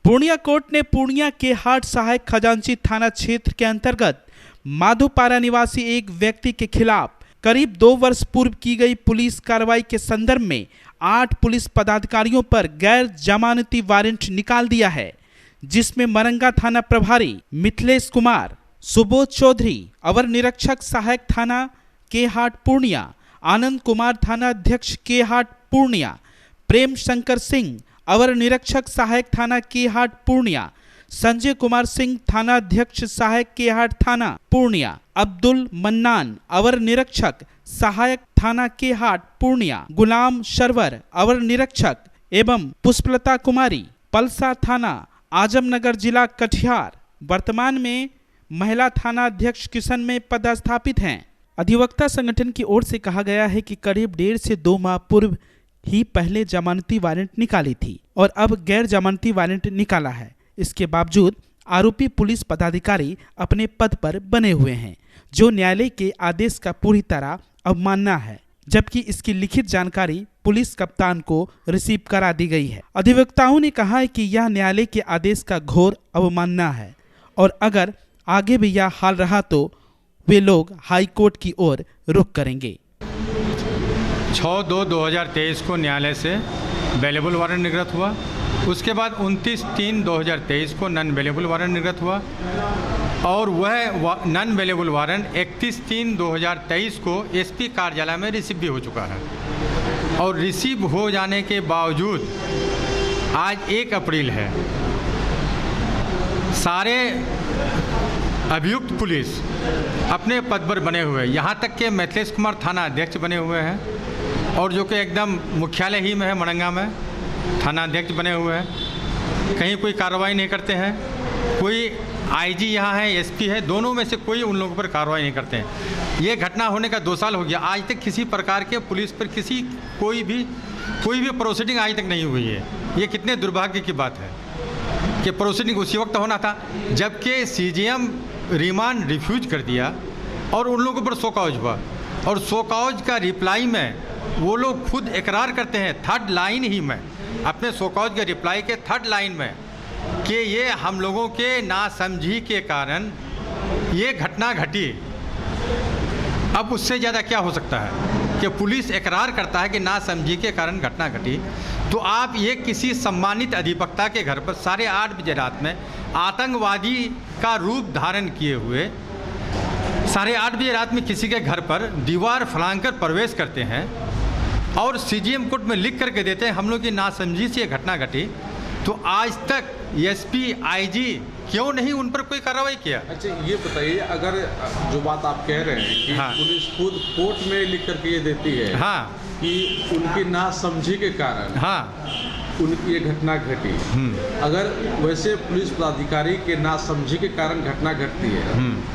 Purnia court ने पूर्णिया के हाट सहायक खजांची थाना क्षेत्र के अंतर्गत माधोपारा निवासी एक व्यक्ति के खिलाफ करीब 2 वर्ष पूर्व की गई पुलिस कार्रवाई के संदर्भ में 8 पुलिस पदाधिकारियों पर गैर जमानती वारंट निकाल दिया है, जिसमें मरंगा थाना प्रभारी मिथिलेश कुमार, सुबोध चौधरी, अवर निरीक्षक सहायक थाना के हाट पूर्णिया, आनंद कुमार थाना अध्यक्ष के हाट पूर्णिया, प्रेम शंकर सिंह, अवर निरीक्षक सहायक थाना के हाट पूर्णिया, संजय कुमार सिंह थाना अध्यक्ष सहायक के हाट थाना पूर्णिया, अब्दुल मन्नान, अवर निरीक्षक सहायक थाना के हाट पूर्णिया, गुलाम सरवर, अवर निरीक्षक एवं पुष्पलता कुमारी, पलसा थाना आजमनगर जिला कटिहार, वर्तमान में महिला थाना अध्यक्ष किशन में पदस्थापित हैं। अधिवक्ता संगठन की ओर से कहा गया है कि करीब 1.5 से 2 माह पूर्व ही पहले जमानती वारंट निकाली थी और अब गैर जमानती वारंट निकाला है। इसके बावजूद आरोपी पुलिस पदाधिकारी अपने पद पर बने हुए हैं, जो न्यायालय के आदेश का पूरी तरह अवमानना है, जबकि इसकी लिखित जानकारी पुलिस कप्तान को रिसीव करा दी गई है। अधिवक्ताओं ने कहा है कि यह न्यायालय के आदेश का घोर अवमानना है और अगर आगे भी यह हाल रहा तो वे लोग हाई कोर्ट की ओर रुख करेंगे। 6/2/2023 को न्यायालय से अवेलेबल वारंट निर्गत हुआ। उसके बाद 29/3/2023 को नॉन अवेलेबल वारंट निर्गत हुआ और वह नॉन अवेलेबल वारंट 31/3/2023 को एसपी कार्यालय में रिसीव भी हो चुका है। और रिसीव हो जाने के बावजूद आज 1 अप्रैल है, सारे अभियुक्त पुलिस अपने पद पर बने हुए, यहाँ तक के मिथिलेश कुमार थाना अध्यक्ष बने हुए हैं और जो कि एकदम मुख्यालय ही में है, मरंगा में थाना अध्यक्ष बने हुए हैं। कहीं कोई कार्रवाई नहीं करते हैं, कोई आईजी यहाँ है, एसपी है, दोनों में से कोई उन लोगों पर कार्रवाई नहीं करते हैं। ये घटना होने का 2 साल हो गया, आज तक किसी प्रकार के पुलिस पर कोई भी प्रोसीडिंग आज तक नहीं हुई है। ये कितने दुर्भाग्य की बात है कि प्रोसीडिंग उसी वक्त होना था जबकि सीजीएम रिमांड रिफ्यूज कर दिया और उन लोगों पर शोकॉज हुआ और शोकॉज का रिप्लाई में वो लोग खुद इकरार करते हैं 3rd लाइन ही में, अपने शोकॉज के रिप्लाई के 3rd लाइन में, कि ये हम लोगों के नासमझी के कारण ये घटना घटी। अब उससे ज़्यादा क्या हो सकता है कि पुलिस इकरार करता है कि नासमझी के कारण घटना घटी, तो आप ये किसी सम्मानित अधिवक्ता के घर पर 8:30 बजे रात में आतंकवादी का रूप धारण किए हुए 8:30 बजे रात में किसी के घर पर दीवार फलांकर प्रवेश करते हैं और सीजीएम कोर्ट में लिख करके देते हैं हम लोग की नासमझी से ये घटना घटी, तो आज तक एसपी आईजी क्यों नहीं उन पर कोई कार्रवाई किया? अच्छा ये बताइए, अगर जो बात आप कह रहे हैं कि पुलिस खुद कोर्ट में लिख करके ये देती है कि उनकी नासमझी के कारण उनकी ये घटना घटी, अगर वैसे पुलिस पदाधिकारी के नासमझी के कारण घटना घटती है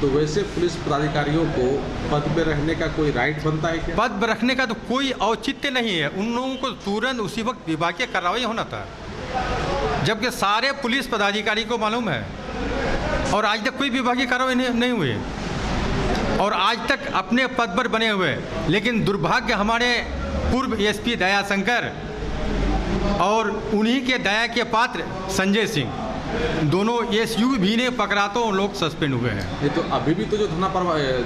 तो वैसे पुलिस पदाधिकारियों को पद पे रहने का कोई राइट बनता है क्या? पद पर रखने का तो कोई औचित्य नहीं है। उन लोगों को तुरंत उसी वक्त विभागीय कार्रवाई होना था, जबकि सारे पुलिस पदाधिकारी को मालूम है और आज तक कोई विभागीय कार्रवाई नहीं हुई और आज तक अपने पद पर बने हुए। लेकिन दुर्भाग्य हमारे पूर्व एसपी दयाशंकर और उन्हीं के दया के पात्र संजय सिंह, दोनों एसयू भी ने पकड़ा तो लोग सस्पेंड हुए हैं। ये तो अभी भी तो जो थाना पर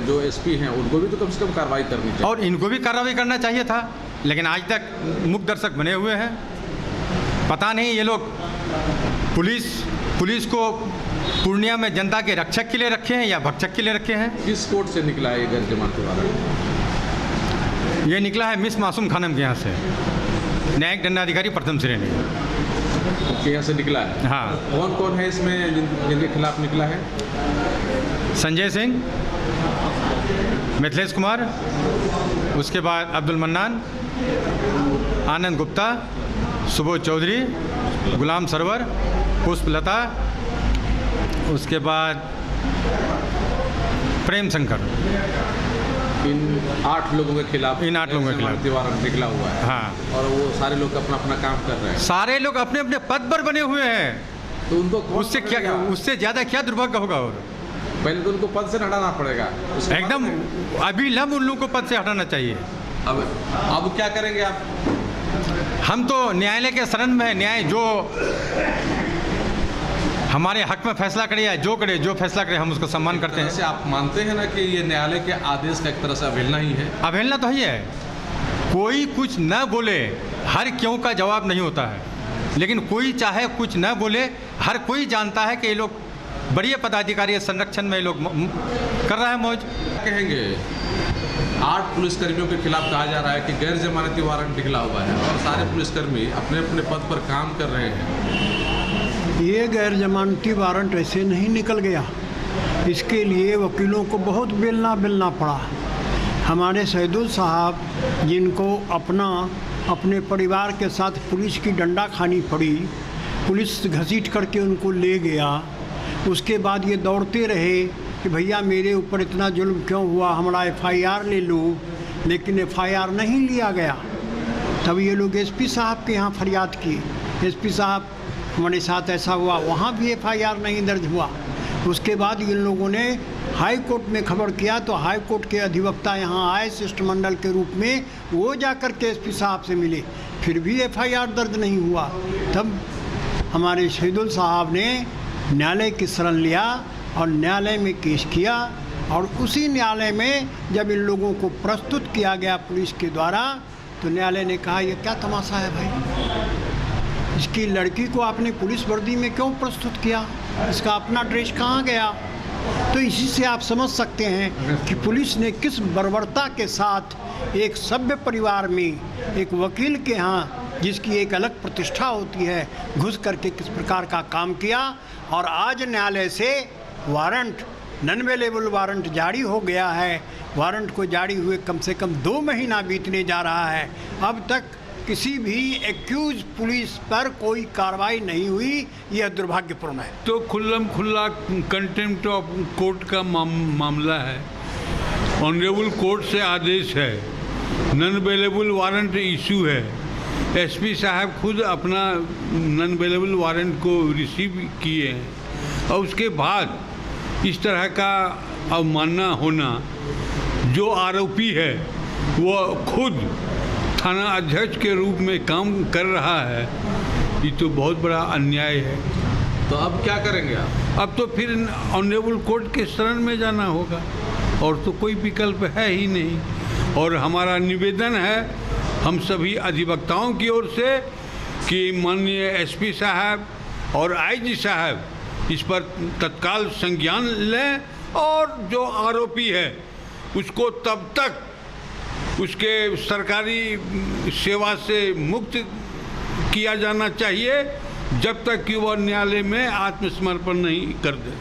जो एसपी हैं उनको भी तो कम से कम कार्रवाई करनी चाहिए और इनको भी कार्रवाई करना चाहिए था, लेकिन आज तक मुख्य दर्शक बने हुए हैं। पता नहीं ये लोग पुलिस को पूर्णिया में जनता के रक्षक के लिए रखे हैं या भक्षक के लिए रखे हैं। किस कोर्ट से निकला है ये गैर जमानती वारंट? ये निकला है मिस मासूम खानम के यहाँ से, न्यायिक दंडाधिकारी प्रथम श्रेणी के यहाँ से निकला है। हाँ। कौन कौन है इसमें जिनके खिलाफ निकला है? संजय सिंह, मिथिलेश कुमार, उसके बाद अब्दुल मन्नान, आनंद गुप्ता, सुबोध चौधरी, गुलाम सरवर, पुष्पलता, उसके बाद प्रेम शंकर। इन 8 लोगों के खिलाफ वारंट निकला हुआ है। हाँ। और वो सारे लोग अपना काम कर रहे हैं। सारे लोग अपने अपने पद पर बने हुए हैं, तो उनको उससे ज़्यादा क्या दुर्भाग्य होगा? और पहले तो उनको पद से हटाना पड़ेगा एकदम, अभिलंब उन लोगों को पद से हटाना चाहिए। अब क्या करेंगे आप? हम तो न्यायालय के शरण में है। न्याय जो हमारे हक में फैसला करे या जो करे, जो फैसला करे हम उसको सम्मान करते हैं। आप मानते हैं ना कि ये न्यायालय के आदेश का एक तरह से अवहेलना ही है? अवहेलना तो ही है। कोई कुछ न बोले, हर क्यों का जवाब नहीं होता है, लेकिन कोई चाहे कुछ न बोले, हर कोई जानता है कि ये लोग बड़े पदाधिकारी संरक्षण में ये लोग कर रहा है मौज। कहेंगे 8 पुलिसकर्मियों के खिलाफ कहा जा रहा है कि गैर जमानती वारंट निकला हुआ है और सारे पुलिसकर्मी अपने अपने पद पर काम कर रहे हैं। ये गैर जमानती वारंट ऐसे नहीं निकल गया, इसके लिए वकीलों को बहुत बेलना पड़ा। हमारे शहीदुल साहब जिनको अपने परिवार के साथ पुलिस की डंडा खानी पड़ी, पुलिस घसीट करके उनको ले गया, उसके बाद ये दौड़ते रहे कि भैया मेरे ऊपर इतना जुल्म क्यों हुआ, हमारा FIR ले लो, लेकिन FIR नहीं लिया गया। तब ये लोग SP साहब के यहाँ फरियाद की, SP साहब हमारे साथ ऐसा हुआ, वहाँ भी FIR नहीं दर्ज हुआ। उसके बाद इन लोगों ने हाई कोर्ट में खबर किया तो हाई कोर्ट के अधिवक्ता यहाँ आए शिष्टमंडल के रूप में, वो जाकर के SP साहब से मिले, फिर भी FIR दर्ज नहीं हुआ। तब हमारे शहीदुल साहब ने न्यायालय की शरण लिया और न्यायालय में केस किया, और उसी न्यायालय में जब इन लोगों को प्रस्तुत किया गया पुलिस के द्वारा, तो न्यायालय ने कहा ये क्या तमाशा है भाई, इसकी लड़की को आपने पुलिस वर्दी में क्यों प्रस्तुत किया, इसका अपना ड्रेस कहाँ गया। तो इसी से आप समझ सकते हैं कि पुलिस ने किस बर्बरता के साथ एक सभ्य परिवार में एक वकील के यहाँ, जिसकी एक अलग प्रतिष्ठा होती है, घुस करके किस प्रकार का काम किया। और आज न्यायालय से वारंट, नॉन अवेलेबल वारंट जारी हो गया है। वारंट को जारी हुए कम से कम 2 महीना बीतने जा रहा है, अब तक किसी भी एक्यूज पुलिस पर कोई कार्रवाई नहीं हुई। यह दुर्भाग्यपूर्ण है। तो खुल्ला कंटेम्प्ट ऑफ कोर्ट का मामला है। ऑनरेबल कोर्ट से आदेश है, नॉन अवेलेबल वारंट इशू है, SP साहब खुद अपना नॉन अवेलेबल वारंट को रिसीव किए हैं, और उसके बाद इस तरह का अवमानना होना, जो आरोपी है वो खुद थाना अध्यक्ष के रूप में काम कर रहा है, ये तो बहुत बड़ा अन्याय है। तो अब क्या करेंगे आप? अब तो फिर ऑनरेबल कोर्ट के शरण में जाना होगा, और तो कोई विकल्प है ही नहीं। और हमारा निवेदन है हम सभी अधिवक्ताओं की ओर से कि माननीय SP साहब और IG साहब इस पर तत्काल संज्ञान लें, और जो आरोपी है उसको तब तक उसके सरकारी सेवा से मुक्त किया जाना चाहिए जब तक कि वह न्यायालय में आत्मसमर्पण नहीं कर दे।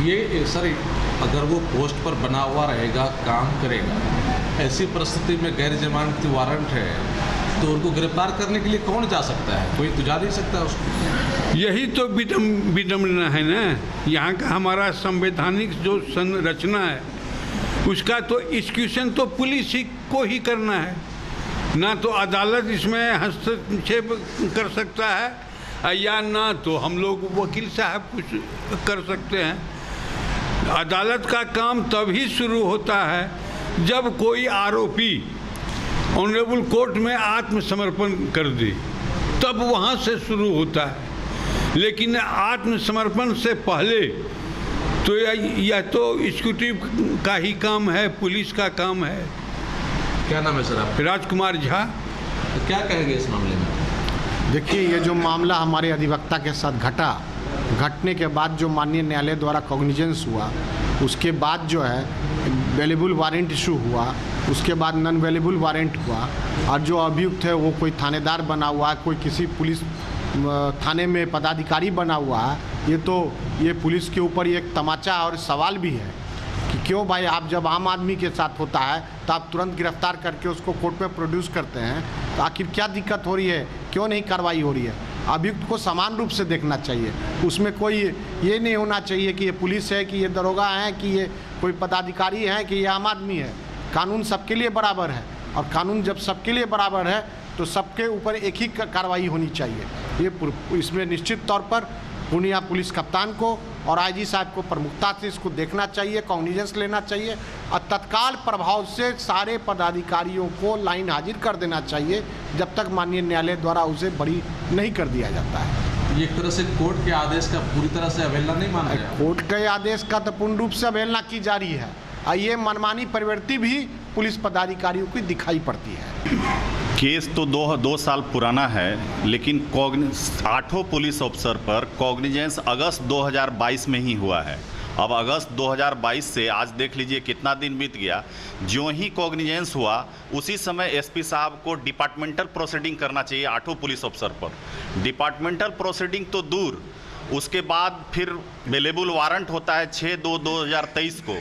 ये सर, अगर वो पोस्ट पर बना हुआ रहेगा, काम करेगा, ऐसी परिस्थिति में गैर जमानती वारंट है, तो उनको गिरफ्तार करने के लिए कौन जा सकता है? कोई तो जा नहीं सकता उसको। यही तो विडम्बना है ना। यहाँ का हमारा संवैधानिक जो संरचना है, उसका तो एक्जीक्यूशन तो पुलिस ही को ही करना है, ना तो अदालत इसमें हस्तक्षेप कर सकता है, या ना तो हम लोग वकील साहब कुछ कर सकते हैं। अदालत का काम तभी शुरू होता है जब कोई आरोपी ऑनरेबल कोर्ट में आत्मसमर्पण कर दे, तब वहाँ से शुरू होता है। लेकिन आत्मसमर्पण से पहले तो यह तो एग्जीक्यूटिव का ही काम है, पुलिस का काम है। क्या नाम है सर आपका? राजकुमार झा। तो क्या कहेंगे इस मामले में? देखिए, ये जो मामला हमारे अधिवक्ता के साथ घटने के बाद जो माननीय न्यायालय द्वारा कॉग्निजेंस हुआ, उसके बाद जो है अवेलेबल वारंट इशू हुआ, उसके बाद नॉन अवेलेबल वारंट हुआ, और जो अभियुक्त है वो कोई थानेदार बना हुआ है, कोई किसी पुलिस थाने में पदाधिकारी बना हुआ है। ये पुलिस के ऊपर एक तमाचा और सवाल भी है कि क्यों भाई, आप जब आम आदमी के साथ होता है तो आप तुरंत गिरफ्तार करके उसको कोर्ट में प्रोड्यूस करते हैं, तो आखिर क्या दिक्कत हो रही है, क्यों नहीं कार्रवाई हो रही है? अभियुक्त को समान रूप से देखना चाहिए, उसमें कोई ये नहीं होना चाहिए कि ये पुलिस है, कि ये दरोगा है, कि ये कोई पदाधिकारी है, कि ये आम आदमी है। कानून सबके लिए बराबर है, और कानून जब सबके लिए बराबर है तो सबके ऊपर एक ही कार्रवाई होनी चाहिए। इसमें निश्चित तौर पर पूर्णिया पुलिस कप्तान को और IG साहब को प्रमुखता से इसको देखना चाहिए, कॉग्निजेंस लेना चाहिए, और तत्काल प्रभाव से सारे पदाधिकारियों को लाइन हाजिर कर देना चाहिए जब तक माननीय न्यायालय द्वारा उसे बरी नहीं कर दिया जाता है। ये एक तरह से कोर्ट के आदेश का पूरी तरह से अवहेलना नहीं माना गया? कोर्ट के आदेश का तो पूर्ण रूप से अवहेलना की जा रही है और ये मनमानी प्रवृत्ति भी पुलिस पदाधिकारियों की दिखाई पड़ती है। केस तो दो साल पुराना है, लेकिन 8 पुलिस अफसर पर कॉग्निजेंस अगस्त 2022 में ही हुआ है। अब अगस्त 2022 से आज देख लीजिए कितना दिन बीत गया। जो ही कॉग्निजेंस हुआ उसी समय एसपी साहब को डिपार्टमेंटल प्रोसीडिंग करना चाहिए 8 पुलिस अफसर पर। डिपार्टमेंटल प्रोसीडिंग तो दूर, उसके बाद फिर बेलेबल वारंट होता है 6/2/2023 को।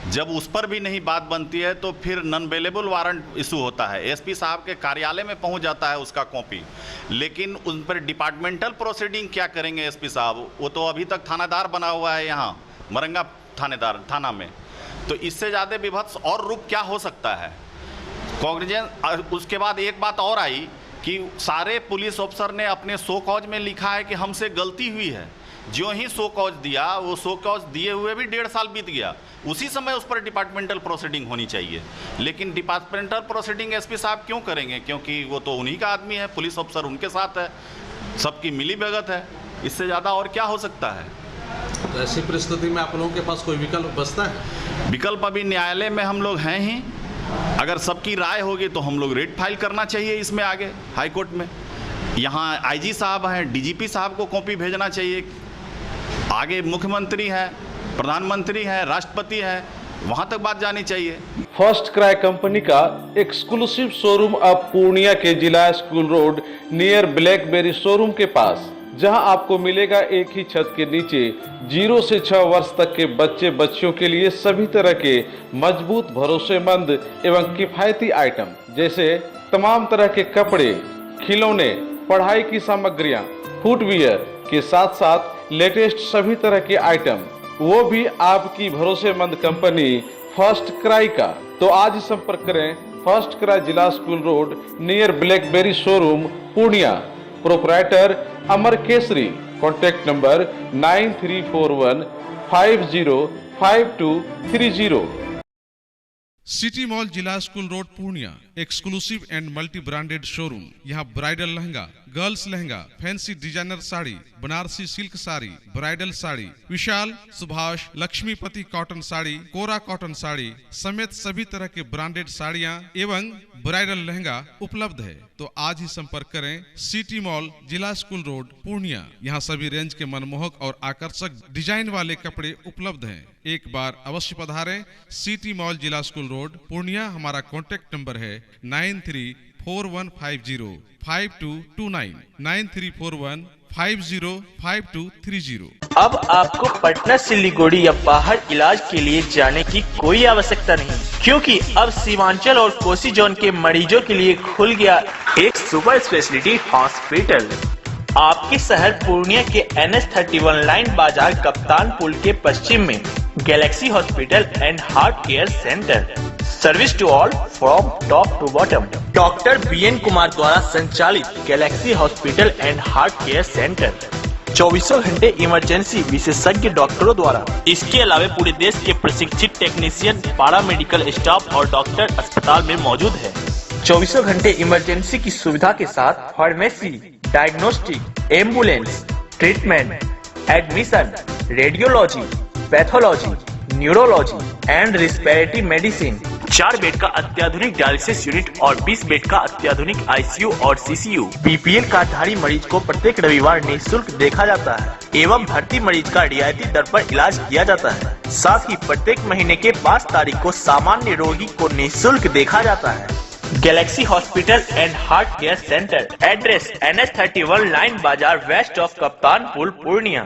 जब उस पर भी नहीं बात बनती है तो फिर नॉन बेलेबल वारंट इशू होता है, एसपी साहब के कार्यालय में पहुंच जाता है उसका कॉपी। लेकिन उन पर डिपार्टमेंटल प्रोसीडिंग क्या करेंगे एसपी साहब? वो तो अभी तक थानादार बना हुआ है यहाँ मरंगा थाना में। तो इससे ज़्यादा विभत्स और रूप क्या हो सकता है? कॉग्निजेंस। उसके बाद एक बात और आई कि सारे पुलिस अफसर ने अपने शो कॉज में लिखा है कि हमसे गलती हुई है। जो ही शो कॉज दिया, वो शो कॉज दिए हुए भी 1.5 साल बीत गया, उसी समय उस पर डिपार्टमेंटल प्रोसीडिंग होनी चाहिए। लेकिन डिपार्टमेंटल प्रोसीडिंग एसपी साहब क्यों करेंगे? क्योंकि वो तो उन्हीं का आदमी है, पुलिस अफसर उनके साथ है, सबकी मिली भगत है। इससे ज़्यादा और क्या हो सकता है? तो ऐसी परिस्थिति में आप लोगों के पास कोई विकल्प बचता है? विकल्प अभी न्यायालय में हम लोग हैं ही। अगर सबकी राय होगी तो हम लोग रेट फाइल करना चाहिए इसमें आगे हाई कोर्ट में। यहाँ आईजी साहब हैं, डीजीपी साहब को कॉपी भेजना चाहिए। आगे मुख्यमंत्री हैं, प्रधानमंत्री हैं, राष्ट्रपति हैं, वहाँ तक बात जानी चाहिए। फर्स्ट क्राई कंपनी का एक्सक्लूसिव शोरूम अब पूर्णिया के जिला school road near BlackBerry showroom के पास, जहां आपको मिलेगा एक ही छत के नीचे 0 से 6 वर्ष तक के बच्चे बच्चियों के लिए सभी तरह के मजबूत, भरोसेमंद एवं किफायती आइटम, जैसे तमाम तरह के कपड़े, खिलौने, पढ़ाई की सामग्रियां, फुटवियर के साथ साथ लेटेस्ट सभी तरह के आइटम, वो भी आपकी भरोसेमंद कंपनी फर्स्ट क्राई का। तो आज ही संपर्क करें फर्स्ट क्राई जिला school road near BlackBerry showroom Purnia. Proprietor Amar Kesari. Contact number 9341 505230। City mall जिला school road Purnia exclusive and multi branded showroom. यहाँ bridal lehenga, girls lehenga, fancy designer sari, Banarasi silk sari, bridal sari, Vishal, Subhash, Lakshmipati cotton sari, Kora cotton sari समेत सभी तरह के ब्रांडेड साड़ियाँ एवं ब्राइडल लहंगा उपलब्ध है। तो आज ही संपर्क करें सिटी मॉल जिला स्कूल रोड पूर्णिया। यहाँ सभी रेंज के मनमोहक और आकर्षक डिजाइन वाले कपड़े उपलब्ध हैं। एक बार अवश्य पधारें सिटी मॉल जिला स्कूल रोड पूर्णिया। हमारा कॉन्टैक्ट नंबर है 9341505229 9341505230। अब आपको पटना, सिलीगुड़ी या बाहर इलाज के लिए जाने की कोई आवश्यकता नहीं, क्योंकि अब सीमांचल और कोसी जोन के मरीजों के लिए खुल गया एक सुपर स्पेशलिटी हॉस्पिटल। आपके शहर पूर्णिया के NH31 लाइन बाजार कप्तान पुल के पश्चिम में galaxy hospital and heart care centre. Service to all from top to bottom. Doctor BN Kumar द्वारा संचालित galaxy hospital and heart care centre 24 घंटे इमरजेंसी विशेषज्ञ डॉक्टरों द्वारा। इसके अलावा पूरे देश के प्रशिक्षित टेक्नीशियन, पारा मेडिकल स्टाफ और डॉक्टर अस्पताल में मौजूद है। 24 घंटे इमरजेंसी की सुविधा के साथ pharmacy, diagnostic, ambulance, treatment, admission, radiology, pathology, neurology and respiratory medicine. 4 bed का अत्याधुनिक डायलिसिस यूनिट और 20 बेड का अत्याधुनिक ICU और CCU। BPL कार्डधारी मरीज को प्रत्येक रविवार निःशुल्क देखा जाता है एवं भर्ती मरीज का रियायती दर पर इलाज किया जाता है। साथ ही प्रत्येक महीने के 5 तारीख को सामान्य रोगी को निःशुल्क देखा जाता है। Galaxy hospital and heart care centre. Address NH31 line बाजार वेस्ट ऑफ कप्तान पुल पूर्णिया।